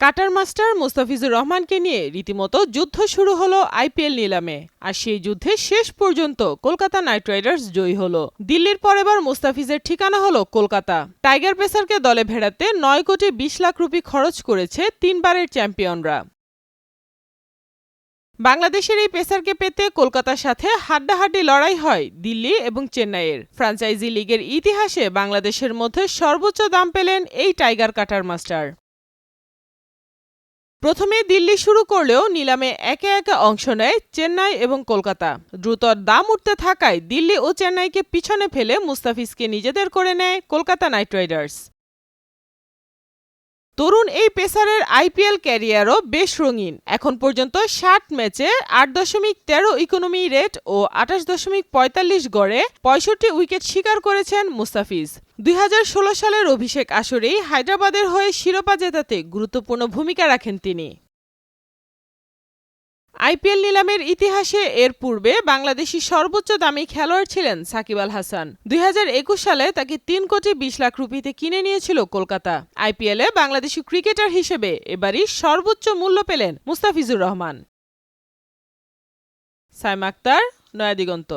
Cutter master Mustafizur রহমানকে নিয়ে রীতিমতো যুদ্ধ শুরু হলো আইপিএল নিলামে। আর সেই যুদ্ধে শেষ পর্যন্ত কলকাতা নাইট রাইডার্স জয়ী হলো। দিল্লির পর এবার মুস্তাফিজের ঠিকানা হলো কলকাতা। টাইগার পেসারকে দলে ভেড়াতে 9 কোটি 20 লাখ রুপি খরচ করেছে 3 বারের চ্যাম্পিয়নরা। বাংলাদেশের এই পেসারকে পেতে কলকাতার সাথে হাড্ডাহাড্ডি লড়াই হয় দিল্লি এবং চেন্নাইয়ের। ফ্র্যাঞ্চাইজি লিগের ইতিহাসে বাংলাদেশের মধ্যে সর্বোচ্চ দাম পেলেন এই টাইগার কাটার মাস্টার। প্রথমে দিল্লি শুরু করলেও নিলামে একে একে অংশ নেয় চেন্নাই এবং কলকাতা। দ্রুত দাম উঠতে থাকায় দিল্লি ও চেন্নাইকে পিছনে ফেলে মুস্তাফিজকে নিজেদের করে নেয় কলকাতা নাইট রাইডার্স। তরুণ এই পেসারের আইপিএল ক্যারিয়ারও বেশ রঙিন। এখন পর্যন্ত 60 ম্যাচে 8.13 ইকোনমি রেট ও 28.45 গড়ে 65 উইকেট শিকার করেছেন মুস্তাফিজ। 2016 সালের অভিষেক আসরেই হায়দ্রাবাদের হয়ে শিরোপা জেতাতে গুরুত্বপূর্ণ ভূমিকা রাখেন তিনি। আইপিএল নিলামের ইতিহাসে এর পূর্বে বাংলাদেশি সর্বোচ্চ দামি খেলোয়াড় ছিলেন সাকিব আল হাসান। 2021 সালে তাকে 3 কোটি 20 লাখ রুপিতে কিনে নিয়েছিল কলকাতা। আইপিএলে বাংলাদেশি ক্রিকেটার হিসেবে এবারই সর্বোচ্চ মূল্য পেলেন মুস্তাফিজুর রহমান। সাইমা আক্তার, নয়াদিগন্ত।